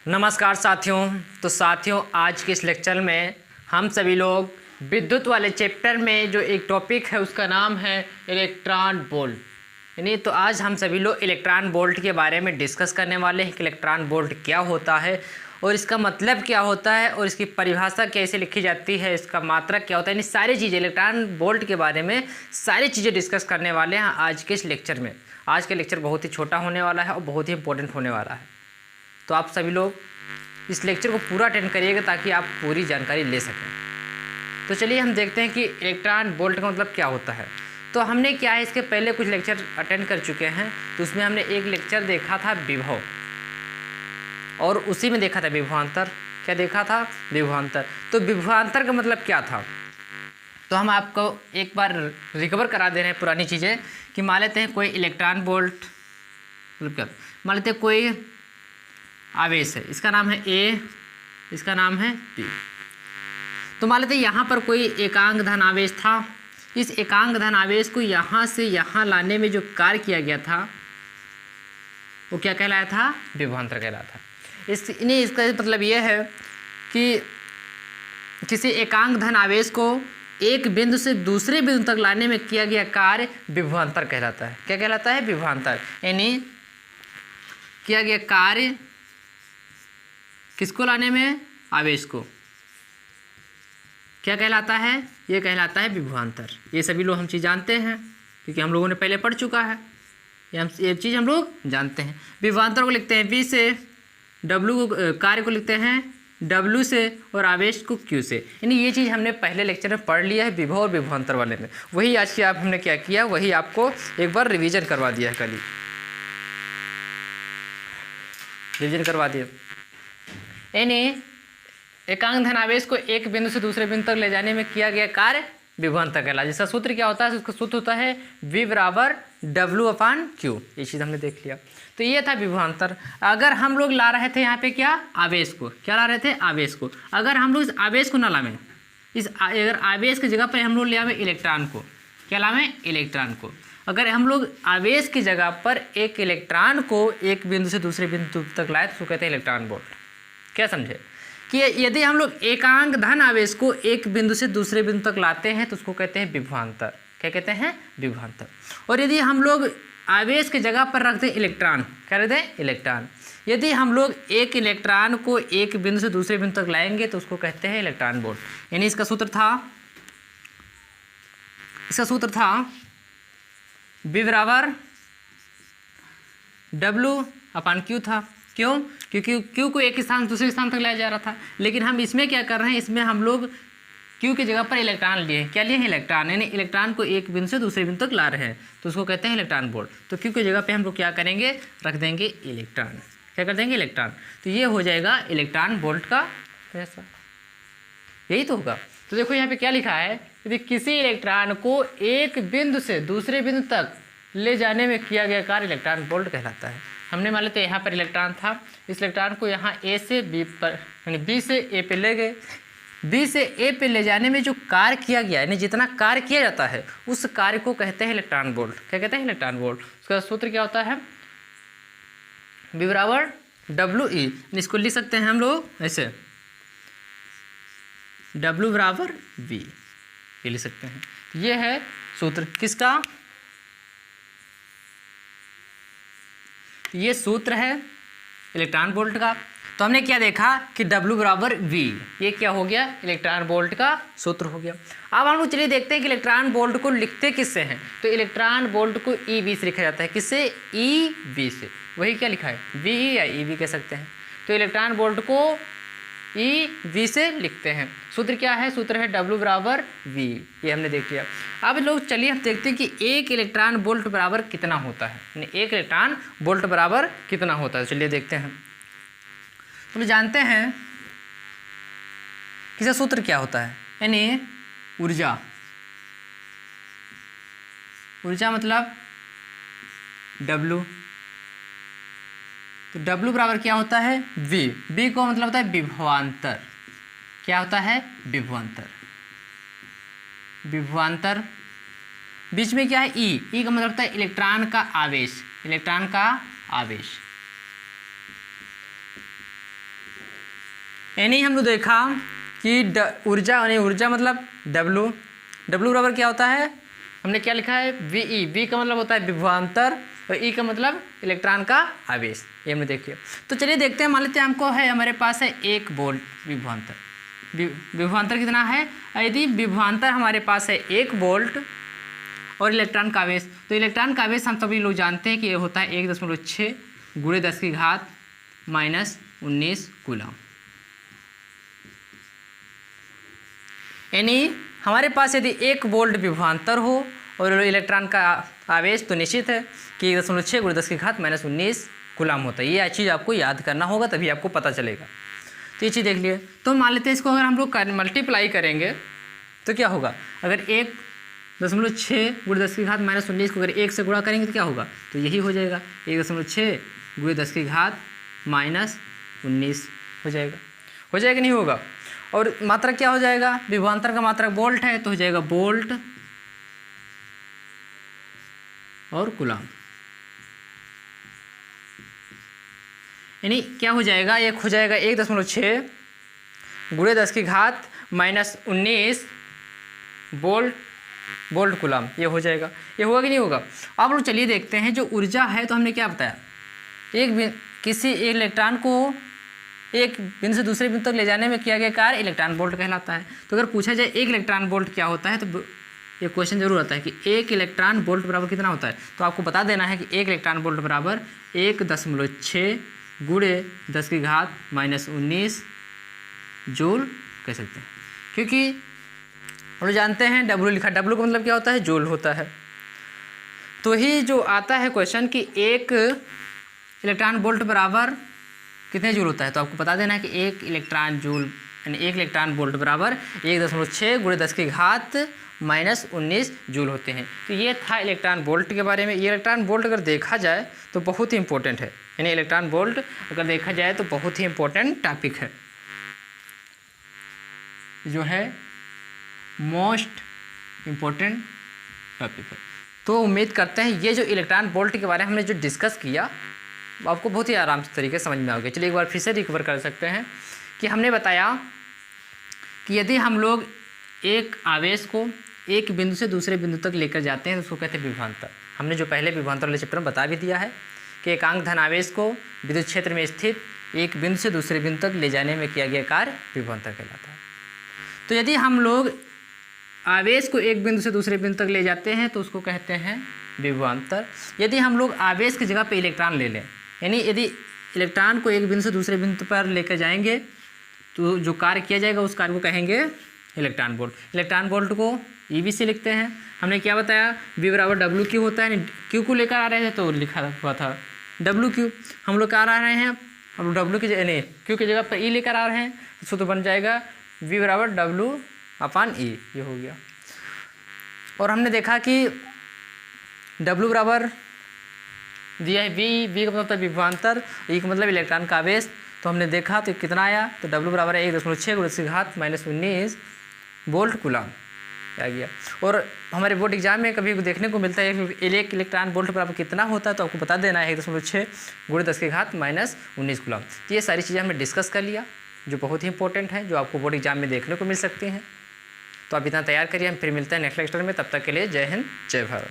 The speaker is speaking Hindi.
नमस्कार साथियों, आज के इस लेक्चर में हम सभी लोग विद्युत वाले चैप्टर में जो एक टॉपिक है उसका नाम है इलेक्ट्रॉन वोल्ट। यानी तो आज हम सभी लोग इलेक्ट्रॉन वोल्ट के बारे में डिस्कस करने वाले हैं कि इलेक्ट्रॉन वोल्ट क्या होता है और इसका मतलब क्या होता है और इसकी परिभाषा कैसे लिखी जाती है, इसका मात्रक क्या होता है, यानी सारी चीज़ें इलेक्ट्रॉन वोल्ट के बारे में सारी चीज़ें डिस्कस करने वाले हैं आज के इस लेक्चर में। आज का लेक्चर बहुत ही छोटा होने वाला है और बहुत ही इंपॉर्टेंट होने वाला है, तो आप सभी लोग इस लेक्चर को पूरा अटेंड करिएगा ताकि आप पूरी जानकारी ले सकें। तो चलिए हम देखते हैं कि इलेक्ट्रॉन वोल्ट का मतलब क्या होता है। तो हमने क्या है, इसके पहले कुछ लेक्चर अटेंड कर चुके हैं, तो उसमें हमने एक लेक्चर देखा था विभव, और उसी में देखा था विभवांतर। क्या देखा था? विभवांतर। तो विभवांतर का मतलब क्या था, तो हम आपको एक बार रिकवर करा दे रहे हैं पुरानी चीज़ें कि मान लेते हैं कोई इलेक्ट्रॉन वोल्ट, मतलब क्या, मान लेते हैं कोई आवेश है, इसका नाम है ए, इसका नाम है बी। तो मान लेते हैं यहाँ पर कोई एकांक धन आवेश था। इस एकांक धन आवेश को यहाँ से यहाँ लाने में जो कार्य किया गया था वो क्या कहलाया था? विभवांतर कहलाया था। इसका मतलब ये है कि किसी एकांक धन आवेश को एक बिंदु से दूसरे बिंदु तक लाने में किया गया कार्य विभवांतर कहलाता है। क्या कहलाता है? विभवांतर। यानी किया गया कार्य किसको लाने में? आवेश को। क्या कहलाता है? ये कहलाता है विभवांतर। ये सभी लोग हम चीज़ जानते हैं क्योंकि हम लोगों ने पहले पढ़ चुका है, ये चीज़ हम लोग जानते हैं। विभवांतर को लिखते हैं V से, W को, कार्य को लिखते हैं W से और आवेश को Q से। यानी ये चीज़ हमने पहले लेक्चर में पढ़ लिया है विभव और विभवांतर वाले में। वही आज की हमने क्या किया, वही आपको एक बार रिवीजन करवा दिया है, कल ही रिवीजन करवा दिया। यानी एकांक धन आवेश को एक बिंदु से दूसरे बिंदु तक ले जाने में किया गया कार्य विभवांतर कहलाता है। जिसका सूत्र क्या होता है? उसका सूत्र होता है V बराबर W/Q। ये चीज़ हमने देख लिया। तो ये था विभवांतर। अगर हम लोग ला रहे थे यहाँ पे क्या? आवेश को। क्या ला रहे थे? आवेश को। अगर हम लोग इस आवेश को ना लावें, अगर आवेश की जगह पर हम लोग ले आवें इलेक्ट्रॉन को, क्या लावें? इलेक्ट्रॉन को। अगर हम लोग आवेश की जगह पर एक इलेक्ट्रॉन को एक बिंदु से दूसरे बिंदु तक लाए तो उसको कहते हैं इलेक्ट्रॉन वोल्ट। क्या समझे? कि यदि हम लोग एकांक धन आवेश को एक बिंदु से दूसरे बिंदु तक लाते हैं तो उसको कहते हैं विभवांतर। क्या कहते हैं? विभवांतर। और यदि हम लोग आवेश की जगह पर रख दें इलेक्ट्रॉन, क्या रख दें? इलेक्ट्रॉन। यदि हम लोग एक इलेक्ट्रॉन को एक बिंदु से दूसरे बिंदु तक लाएंगे तो उसको कहते हैं इलेक्ट्रॉन वोल्ट। यानी इसका सूत्र था V बराबर W/Q था। क्यों? क्योंकि Q को एक स्थान से दूसरे स्थान तक लाया जा रहा था, लेकिन हम इसमें क्या कर रहे हैं, इसमें हम लोग Q की जगह पर इलेक्ट्रॉन लिए हैं। क्या लिए हैं? इलेक्ट्रॉन। यानी इलेक्ट्रॉन को एक बिंदु से दूसरे बिंदु तक ला रहे हैं तो उसको कहते हैं इलेक्ट्रॉन वोल्ट। तो Q की जगह पे हम लोग क्या करेंगे? रख देंगे इलेक्ट्रॉन। क्या कर देंगे? इलेक्ट्रॉन। तो ये हो जाएगा इलेक्ट्रॉन वोल्ट का पैसा। यही तो होगा। तो देखो यहाँ पे क्या लिखा है, यदि किसी इलेक्ट्रॉन को एक बिंदु से दूसरे बिंदु तक ले जाने में किया गया कार्य इलेक्ट्रॉन वोल्ट कहलाता है। हमने मान लेते यहाँ पर इलेक्ट्रॉन था, इस इलेक्ट्रॉन को यहाँ A से B पर, यानी B से A पे ले गए। B से A पे ले जाने में जो कार्य किया गया, यानी जितना कार्य किया जाता है उस कार्य को कहते हैं इलेक्ट्रॉन वोल्ट। क्या कहते हैं? Electron volt. उसका सूत्र क्या होता है? V बराबर WE। इसको लिख सकते हैं हम लोग ऐसे, W बराबर V, ये लिख सकते हैं। ये है सूत्र किसका? ये सूत्र है इलेक्ट्रॉन वोल्ट का। तो हमने क्या देखा कि W बराबर V, ये क्या हो गया? इलेक्ट्रॉन वोल्ट का सूत्र हो गया। अब हम लोग चलिए देखते हैं कि इलेक्ट्रॉन वोल्ट को लिखते किससे हैं। तो इलेक्ट्रॉन वोल्ट को EV से लिखा जाता है। किससे? EV से। वही क्या लिखा है? VE या EV कह सकते हैं। तो इलेक्ट्रॉन वोल्ट को EV से लिखते हैं। सूत्र क्या है? सूत्र है W बराबर V। ये हमने देख लिया। अब लोग चलिए हम देखते हैं कि एक इलेक्ट्रॉन वोल्ट बराबर कितना होता है, यानी एक इलेक्ट्रॉन वोल्ट बराबर कितना होता है। चलिए देखते हैं। तो जानते हैं कि इसका सूत्र क्या होता है, यानी ऊर्जा मतलब W। तो W बराबर क्या होता है? V को मतलब होता है विभवांतर। क्या होता है? विभवांतर। बीच में क्या है? E का मतलब होता है इलेक्ट्रॉन का आवेश। यानी हम लोग देखा कि ऊर्जा यानी ऊर्जा मतलब डब्लू बराबर क्या होता है, हमने क्या लिखा है वी। वी का मतलब होता है विभवांतर और ई का मतलब इलेक्ट्रॉन का आवेश, ये हमने देखिए। तो चलिए देखते हैं, मान लेते हैं हमको है हमारे पास है 1 वोल्ट विभवांतर। विभवांतर कितना है, यदि विभवांतर हमारे पास है 1 वोल्ट और इलेक्ट्रॉन का आवेश, तो इलेक्ट्रॉन का आवेश हम सभी लोग जानते हैं कि ये होता है 1.6 × 10⁻⁻19 कूलम। यानी हमारे पास यदि 1 वोल्ट विभवांतर हो और इलेक्ट्रॉन का आवेश, तो निश्चित है कि 1.6 × 10⁻⁻19 कूलम होता है। ये चीज़ आपको याद करना होगा, तभी आपको पता चलेगा। तो ये चीज़ देख लिए। तो मान लेते हैं इसको अगर हम लोग मल्टीप्लाई करेंगे तो क्या होगा, अगर 1.6 × 10⁻⁻19 को अगर 1 से गुणा करेंगे तो क्या होगा, तो यही हो जाएगा 1.6 × 10⁻⁻19 हो जाएगा। हो जाएगा नहीं होगा। और मात्रक क्या हो जाएगा, विभवांतर का मात्रक वोल्ट है तो हो जाएगा वोल्ट और कूलम। यानी क्या हो जाएगा, एक हो जाएगा 1.6 × 10⁻⁻19 वोल्ट कूलम, ये हो जाएगा। ये होगा कि नहीं होगा। आप लोग चलिए देखते हैं, जो ऊर्जा है तो हमने क्या बताया, किसी इलेक्ट्रॉन को एक बिंदु से दूसरे बिंदु तक ले जाने में किया गया कार्य इलेक्ट्रॉन वोल्ट कहलाता है। तो अगर पूछा जाए 1 इलेक्ट्रॉन वोल्ट क्या होता है, तो ये क्वेश्चन जरूर आता है कि 1 इलेक्ट्रॉन वोल्ट बराबर कितना होता है। तो आपको बता देना है कि 1 इलेक्ट्रॉन वोल्ट बराबर 1.6 × 10⁻⁻19 जूल कह सकते हैं, क्योंकि हम लोग जानते हैं डब्ल्यू लिखा, डब्ल्यू का मतलब क्या होता है, जूल होता है। तो ही जो आता है क्वेश्चन कि 1 इलेक्ट्रॉन वोल्ट बराबर कितने जूल होता है, तो आपको बता देना है कि 1 इलेक्ट्रॉन जूल यानी 1 इलेक्ट्रॉन वोल्ट बराबर 1.6 × 10⁻⁻19 जूल होते हैं। तो ये था इलेक्ट्रॉन वोल्ट के बारे में। ये इलेक्ट्रॉन वोल्ट अगर देखा जाए तो बहुत ही इंपॉर्टेंट है, यानी इलेक्ट्रॉन वोल्ट अगर देखा जाए तो बहुत ही इंपॉर्टेंट टॉपिक है, जो है मोस्ट इम्पोर्टेंट टॉपिक है। तो उम्मीद करते हैं ये जो इलेक्ट्रॉन वोल्ट के बारे में हमने जो डिस्कस किया आपको बहुत ही आराम से तरीके से समझ में आ गया। चलिए एक बार फिर से रिकवर कर सकते हैं कि हमने बताया कि यदि हम लोग एक आवेश को एक बिंदु से दूसरे बिंदु तक लेकर जाते हैं तो उसको कहते हैं विभवांतर। हमने जो पहले विभवांतर वाले चैप्टर में बता भी दिया है कि एकांक धन आवेश को विद्युत क्षेत्र में स्थित एक बिंदु से दूसरे बिंदु तक ले जाने में किया गया कार्य विभवांतर कहलाता है। तो यदि हम लोग आवेश को एक बिंदु से दूसरे बिंदु तक ले जाते हैं तो उसको कहते हैं विभवांतर। यदि हम लोग आवेश की जगह पे इलेक्ट्रॉन ले लें, यानी यदि इलेक्ट्रॉन को एक बिंदु से दूसरे बिंदु पर लेकर जाएंगे तो जो कार्य किया जाएगा उस कार्य को कहेंगे इलेक्ट्रॉन वोल्ट। इलेक्ट्रॉन वोल्ट को ईवी से लिखते हैं। हमने क्या बताया, V बराबर डब्ल्यू क्यू होता है। क्यू को लेकर आ रहे थे तो लिखा हुआ था डब्ल्यू क्यू। हम लोग क्या आ रहे हैं, हम लोग डब्ल्यू की नहीं क्यू की जगह पर ई लेकर आ रहे हैं, तो तो बन जाएगा V बराबर W/E, ये हो गया। और हमने देखा कि W बराबर दिया है V का मतलब विभवांतर, E का मतलब इलेक्ट्रॉन का आवेश। तो हमने देखा तो कितना आया, तो W बराबर है 1.6 × 10⁻⁻19 वोल्ट कूलम आ गया। और हमारे बोर्ड एग्जाम में कभी देखने को मिलता है एक इलेक्ट्रॉन वोल्ट बराबर कितना होता है, तो आपको बता देना है 1.6 × 10⁻⁻19 कूलम। तो ये सारी चीज़ें हमने डिस्कस कर लिया जो बहुत ही इंपॉर्टेंट है, जो आपको बोर्ड एग्जाम में देखने को मिल सकती हैं। तो आप इतना तैयार करिए, हम फिर मिलते हैं नेक्स्ट लेक्चर में। तब तक के लिए जय हिंद जय भारत।